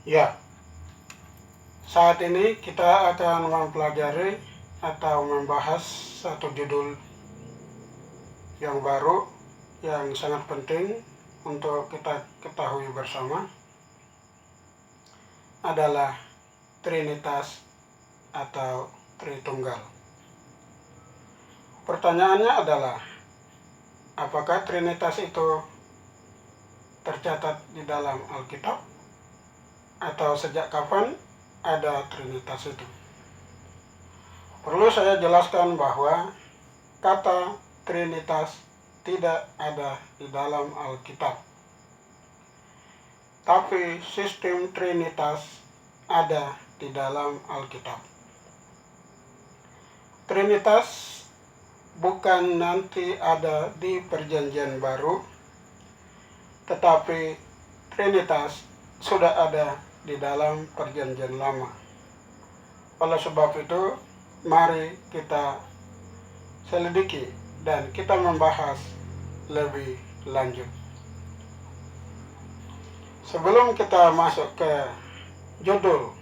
Ya, saat ini kita akan mempelajari atau membahas satu judul yang baru yang sangat penting untuk kita ketahui bersama, adalah Trinitas atau Tritunggal. Pertanyaannya adalah, apakah Trinitas itu tercatat di dalam Alkitab? Atau sejak kapan ada Trinitas itu? Perlu saya jelaskan bahwa kata Trinitas tidak ada di dalam Alkitab. Tapi sistem Trinitas ada di dalam Alkitab. Trinitas bukan nanti ada di Perjanjian Baru, tetapi Trinitas sudah ada di dalam Perjanjian Lama. Oleh sebab itu, mari kita selidiki dan kita membahas lebih lanjut. Sebelum kita masuk ke judul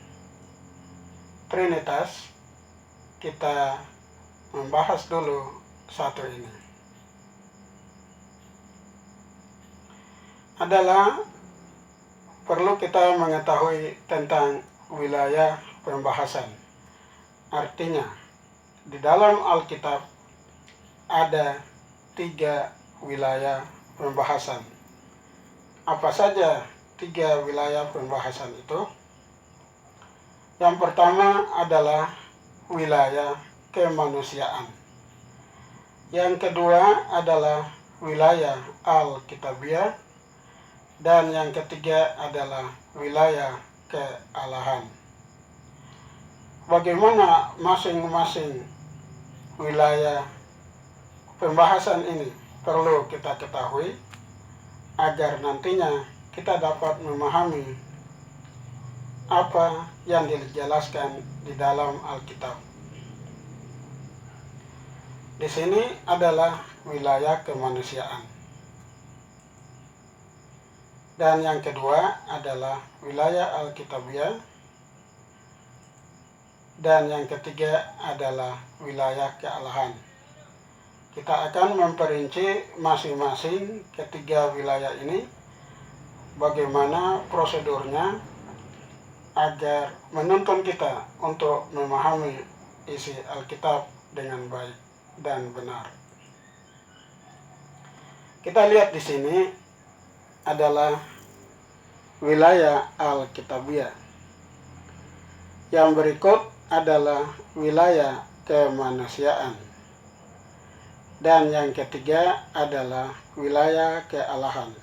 Trinitas, kita membahas dulu satu ini. Adalah perlu kita mengetahui tentang wilayah pembahasan. Artinya, di dalam Alkitab ada 3 wilayah pembahasan. Apa saja 3 wilayah pembahasan itu? Yang pertama adalah wilayah kemanusiaan. Yang kedua adalah wilayah Alkitabiah. Dan yang ketiga adalah wilayah kealahan. Bagaimana masing-masing wilayah pembahasan ini perlu kita ketahui agar nantinya kita dapat memahami apa yang dijelaskan di dalam Alkitab. Di sini adalah wilayah kemanusiaan. Dan yang kedua adalah wilayah Alkitabiah. Dan yang ketiga adalah wilayah kealahan. Kita akan memperinci masing-masing ketiga wilayah ini, bagaimana prosedurnya agar menuntun kita untuk memahami isi Alkitab dengan baik dan benar. Kita lihat di sini adalah wilayah Alkitabiah. Yang berikut adalah wilayah kemanusiaan. Dan yang ketiga adalah wilayah kealahan.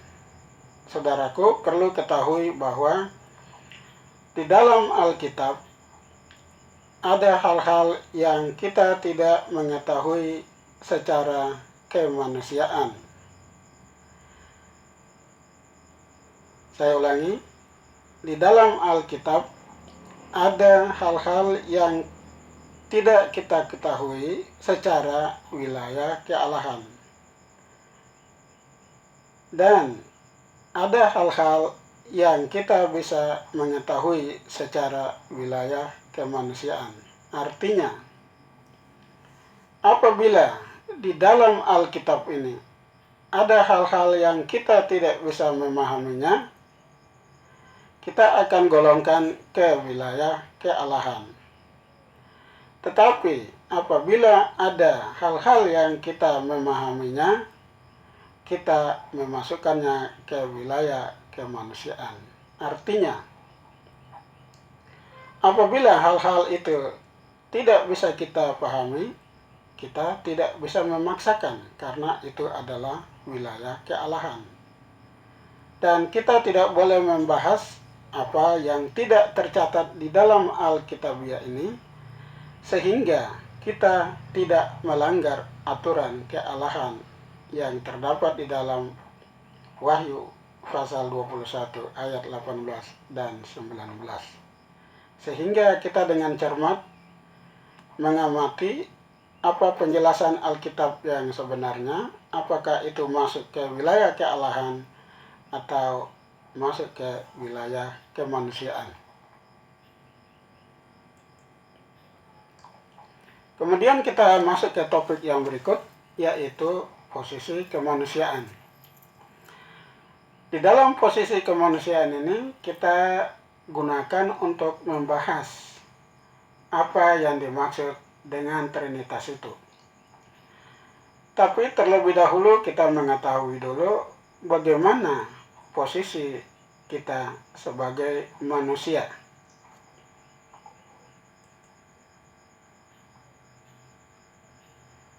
Saudaraku, perlu ketahui bahwa di dalam Alkitab ada hal-hal yang kita tidak mengetahui secara kemanusiaan. Saya ulangi, di dalam Alkitab ada hal-hal yang tidak kita ketahui secara wilayah kealahan. Dan ada hal-hal yang kita bisa mengetahui secara wilayah kemanusiaan. Artinya, apabila di dalam Alkitab ini ada hal-hal yang kita tidak bisa memahaminya, kita akan golongkan ke wilayah kealahan. Tetapi apabila ada hal-hal yang kita memahaminya, kita memasukkannya ke wilayah kemanusiaan. Artinya, apabila hal-hal itu tidak bisa kita pahami, kita tidak bisa memaksakan, karena itu adalah wilayah kealahan. Dan kita tidak boleh membahas apa yang tidak tercatat di dalam Alkitabiah ini, sehingga kita tidak melanggar aturan kealahan yang terdapat di dalam Wahyu pasal 21 ayat 18 dan 19. Sehingga kita dengan cermat mengamati apa penjelasan Alkitab yang sebenarnya, apakah itu masuk ke wilayah kealahan atau masuk ke wilayah kemanusiaan. Kemudian kita masuk ke topik yang berikut, yaitu posisi kemanusiaan. Di dalam posisi kemanusiaan ini, kita gunakan untuk membahas apa yang dimaksud dengan Trinitas itu. Tapi terlebih dahulu kita mengetahui dulu bagaimana posisi kita sebagai manusia.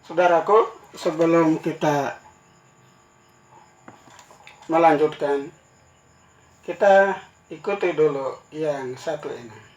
Saudaraku, sebelum kita melanjutkan, kita ikuti dulu yang satu ini.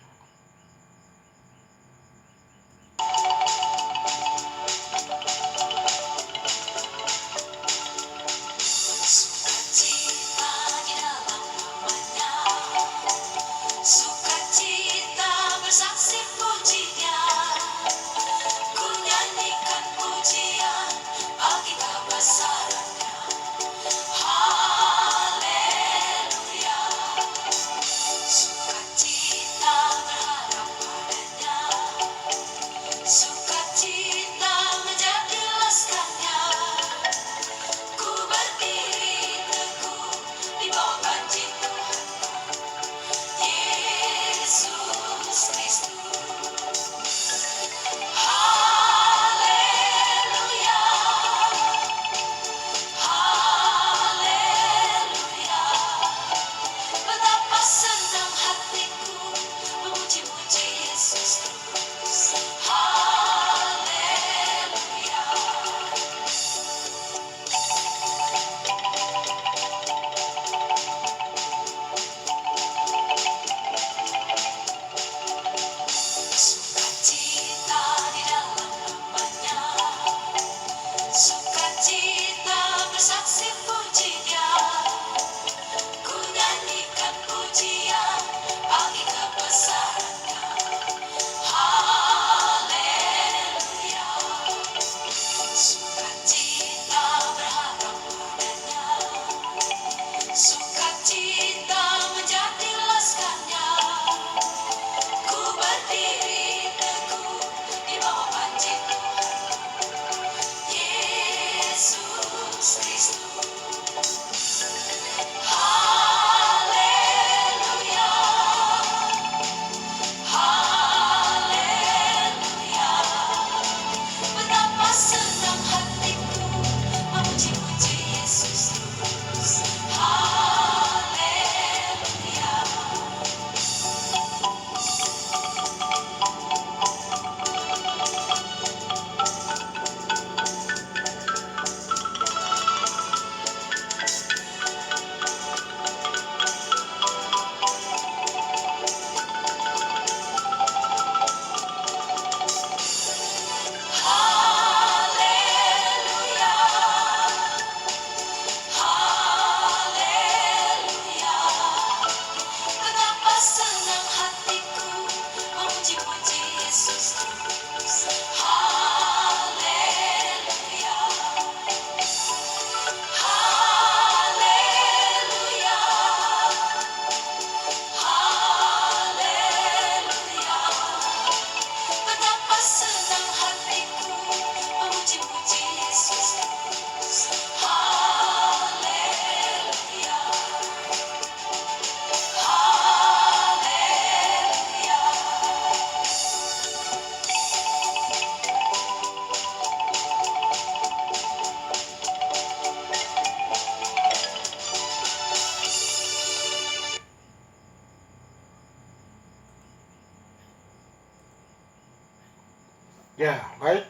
Ya, baik.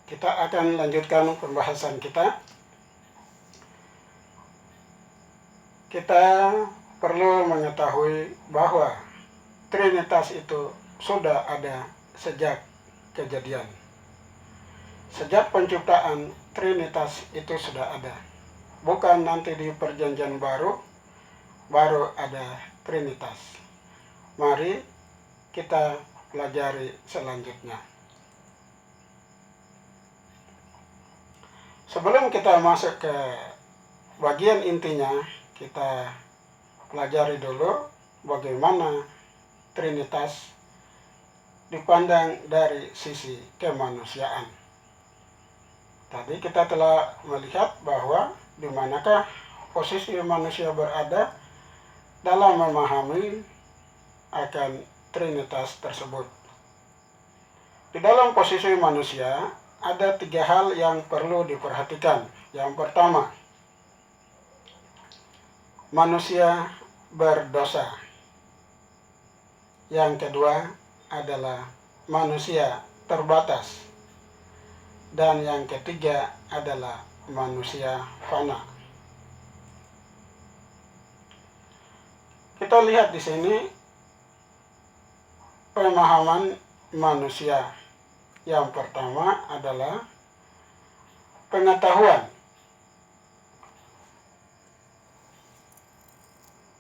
Kita akan lanjutkan pembahasan kita. Kita perlu mengetahui bahwa Trinitas itu sudah ada sejak kejadian. Sejak penciptaan, Trinitas itu sudah ada. Bukan nanti di perjanjian baru ada Trinitas. Mari kita pelajari selanjutnya. Sebelum kita masuk ke bagian intinya, kita pelajari dulu bagaimana Trinitas dipandang dari sisi kemanusiaan. Tadi kita telah melihat bahwa di manakah posisi manusia berada dalam memahami akan Trinitas tersebut. Di dalam posisi manusia ada 3 hal yang perlu diperhatikan. Yang pertama, manusia berdosa. Yang kedua adalah manusia terbatas. Dan yang ketiga adalah manusia fana. Kita lihat di sini pemahaman manusia. Yang pertama adalah pengetahuan.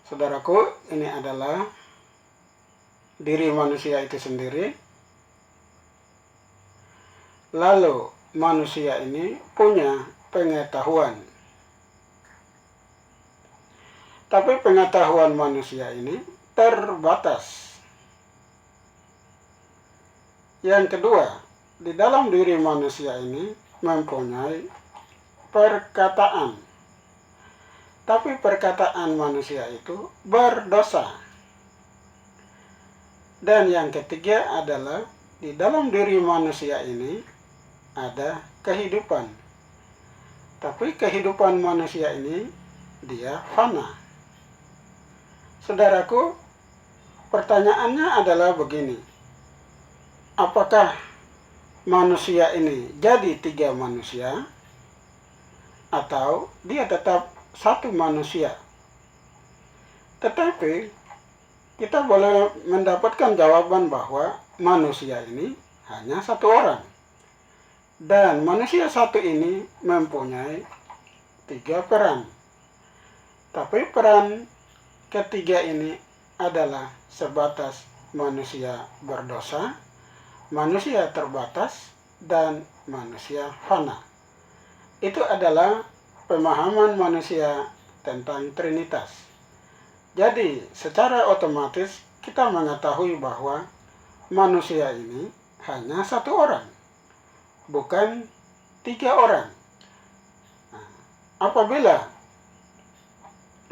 Saudaraku, ini adalah diri manusia itu sendiri. Lalu manusia ini punya pengetahuan. Tapi pengetahuan manusia ini terbatas. Yang kedua, di dalam diri manusia ini mempunyai perkataan. Tapi perkataan manusia itu berdosa. Dan yang ketiga adalah di dalam diri manusia ini ada kehidupan. Tapi kehidupan manusia ini dia fana. Saudaraku, pertanyaannya adalah begini. Apakah manusia ini jadi 3 manusia? Atau dia tetap satu manusia? Tetapi kita boleh mendapatkan jawaban bahwa manusia ini hanya 1 orang. Dan manusia satu ini mempunyai 3 peran. Tapi peran ketiga ini adalah sebatas manusia berdosa, manusia terbatas, dan manusia fana. Itu adalah pemahaman manusia tentang Trinitas. Jadi, secara otomatis kita mengetahui bahwa manusia ini hanya 1 orang, bukan 3 orang. Nah, apabila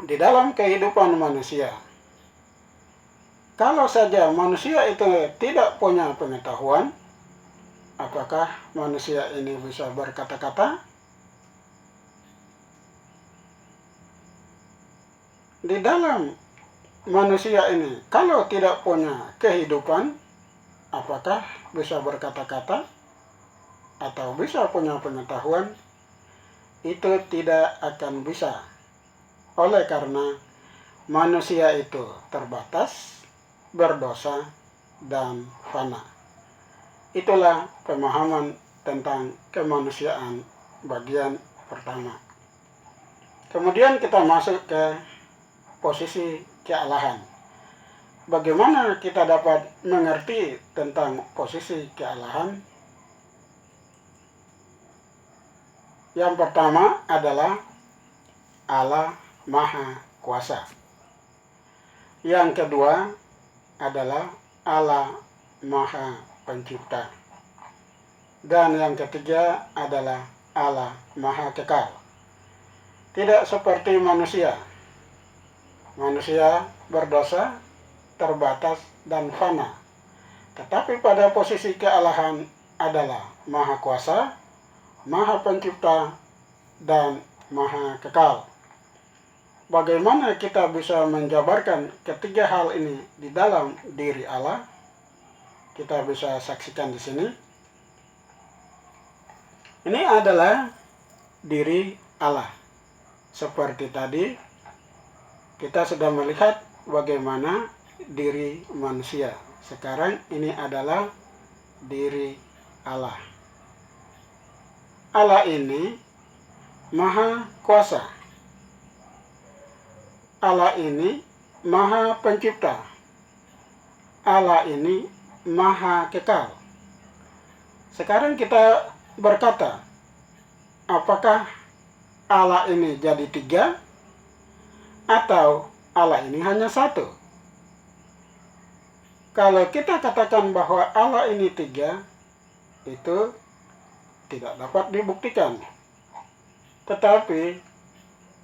di dalam kehidupan manusia, kalau saja manusia itu tidak punya pengetahuan, apakah manusia ini bisa berkata-kata? Di dalam manusia ini, kalau tidak punya kehidupan, apakah bisa berkata-kata atau bisa punya pengetahuan? Itu tidak akan bisa. Oleh karena manusia itu terbatas, berdosa, dan fana. Itulah pemahaman tentang kemanusiaan bagian pertama. Kemudian kita masuk ke posisi kealahan. Bagaimana kita dapat mengerti tentang posisi kealahan? Yang pertama adalah Allah Maha Kuasa. Yang kedua adalah Allah Maha Pencipta. Dan yang ketiga adalah Allah Maha Kekal. Tidak seperti manusia. Manusia berdosa, terbatas, dan fana. Tetapi pada posisi kealahan adalah Maha Kuasa, Maha Pencipta, dan Maha Kekal. Bagaimana kita bisa menjabarkan ketiga hal ini di dalam diri Allah? Kita bisa saksikan di sini. Ini adalah diri Allah. Seperti tadi, kita sudah melihat bagaimana diri manusia. Sekarang ini adalah diri Allah. Allah ini Maha Kuasa. Allah ini Maha Pencipta. Allah ini Maha Kekal. Sekarang kita berkata, apakah Allah ini jadi 3 atau Allah ini hanya satu. Kalau kita katakan bahwa Allah ini tiga, itu tidak dapat dibuktikan. Tetapi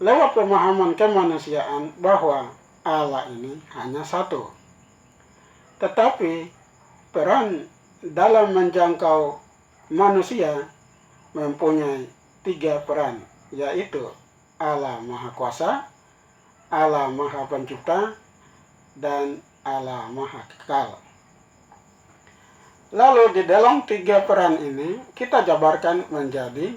lewat pemahaman kemanusiaan bahwa Allah ini hanya satu. Tetapi peran dalam menjangkau manusia mempunyai tiga peran, yaitu Allah Maha Kuasa, Allah Maha Pencipta, dan Allah Maha Kekal. Lalu di dalam tiga peran ini kita jabarkan menjadi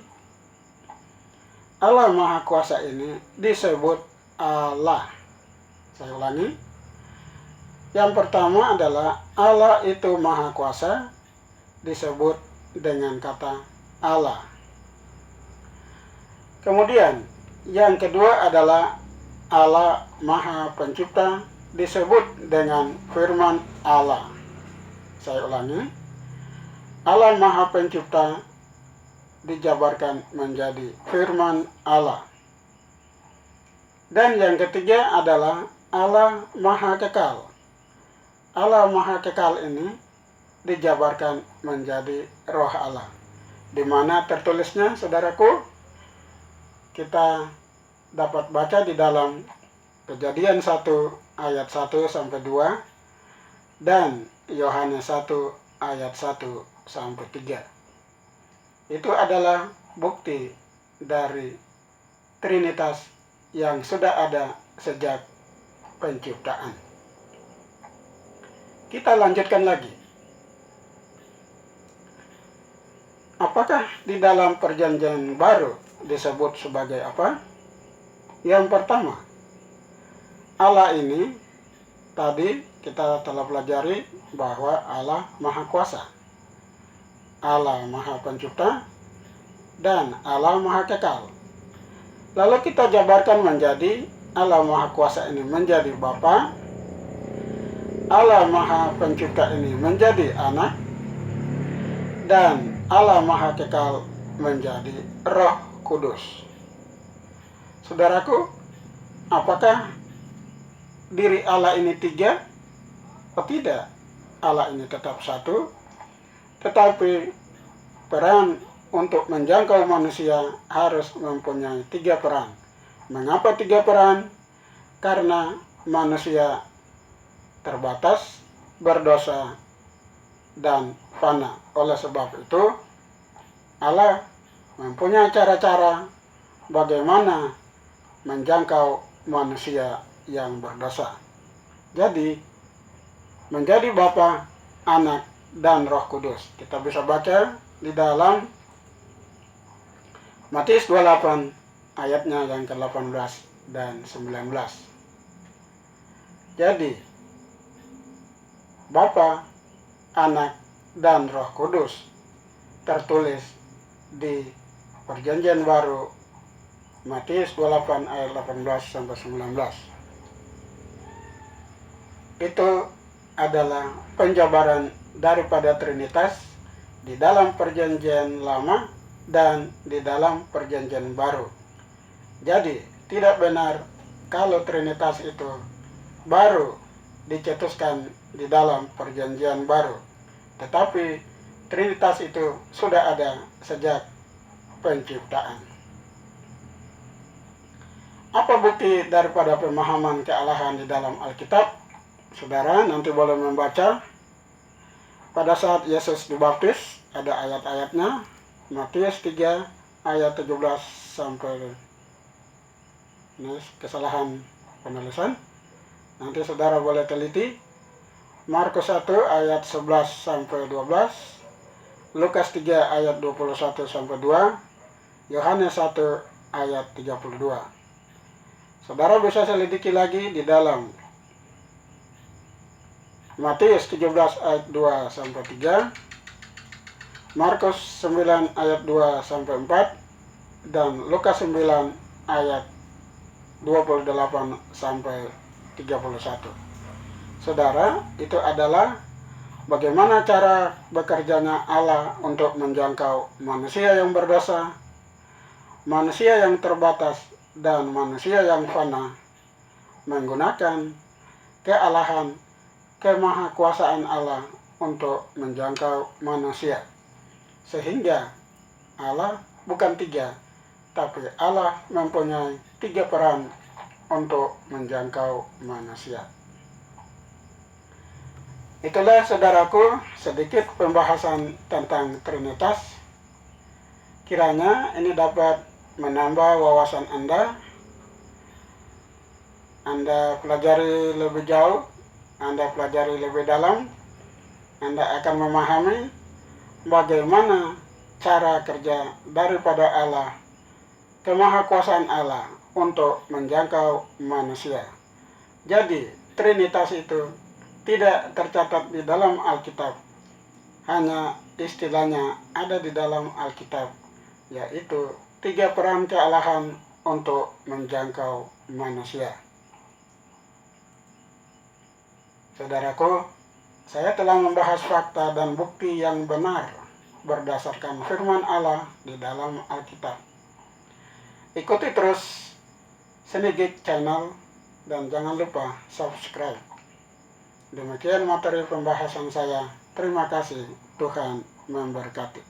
Allah Maha Kuasa ini disebut Allah. Saya ulangi. Yang pertama adalah Allah itu Maha Kuasa disebut dengan kata Allah. Kemudian yang kedua adalah Allah Maha Pencipta disebut dengan firman Allah. Saya ulangi. Allah Maha Pencipta dijabarkan menjadi firman Allah. Dan yang ketiga adalah Allah Maha Kekal. Allah Maha Kekal ini dijabarkan menjadi Roh Allah. Di mana tertulisnya, saudaraku? Kita dapat baca di dalam Kejadian 1 ayat 1 sampai 2 dan Yohanes 1 ayat 1 sampai 3. Itu adalah bukti dari Trinitas yang sudah ada sejak penciptaan. Kita lanjutkan lagi. Apakah di dalam perjanjian baru disebut sebagai apa? Yang pertama, Allah ini tadi kita telah pelajari bahwa Allah Maha Kuasa, Allah Maha Pencipta, dan Allah Maha Kekal. Lalu kita jabarkan menjadi Allah Maha Kuasa ini menjadi Bapa, Allah Maha Pencipta ini menjadi Anak, dan Allah Maha Kekal menjadi Roh Kudus. Saudaraku, apakah diri Allah ini tiga? Oh tidak, Allah ini tetap satu, tetapi peran untuk menjangkau manusia harus mempunyai tiga peran. Mengapa tiga peran? Karena manusia terbatas, berdosa, dan fana. Oleh sebab itu, Allah mempunyai cara-cara bagaimana menjangkau manusia yang berdosa. Jadi, menjadi Bapa, Anak, dan Roh Kudus. Kita bisa baca di dalam Matius 28 ayatnya yang ke-18 dan 19. Jadi, Bapa, Anak, dan Roh Kudus tertulis di Perjanjian Baru Matius 28 ayat 18 sampai 19. Itu adalah penjabaran daripada Trinitas di dalam Perjanjian Lama dan di dalam Perjanjian Baru. Jadi, tidak benar kalau Trinitas itu baru dicetuskan di dalam Perjanjian Baru. Tetapi Trinitas itu sudah ada sejak penciptaan. Apa bukti daripada pemahaman kealahan di dalam Alkitab? Saudara nanti boleh membaca. Pada saat Yesus dibaptis, ada ayat-ayatnya. Matius 3 ayat 17 sampai, ini kesalahan penulisan. Nanti saudara boleh teliti. Markus 1 ayat 11 sampai 12. Lukas 3 ayat 21 sampai 2. Yohanes 1 ayat 32. Saudara bisa selidiki lagi di dalam Matius 17 ayat 2 sampai 3, Markus 9 ayat 2 sampai 4, dan Lukas 9 ayat 28 sampai 31. Saudara, itu adalah bagaimana cara bekerjanya Allah untuk menjangkau manusia yang berdosa, manusia yang terbatas, dan manusia yang fana menggunakan kealahan, kemahakuasaan Allah untuk menjangkau manusia. Sehingga Allah bukan tiga, tapi Allah mempunyai tiga peran untuk menjangkau manusia. Itulah saudaraku sedikit pembahasan tentang Trinitas. Kiranya ini dapat menambah wawasan Anda pelajari lebih jauh, Anda pelajari lebih dalam, Anda akan memahami bagaimana cara kerja daripada Allah, kemahakuasaan Allah untuk menjangkau manusia. Jadi, Trinitas itu tidak tercatat di dalam Alkitab, hanya istilahnya ada di dalam Alkitab, yaitu tiga peran kealahan untuk menjangkau manusia. Saudaraku, saya telah membahas fakta dan bukti yang benar berdasarkan firman Allah di dalam Alkitab. Ikuti terus Senegik Channel dan jangan lupa subscribe. Demikian materi pembahasan saya. Terima kasih. Tuhan memberkati.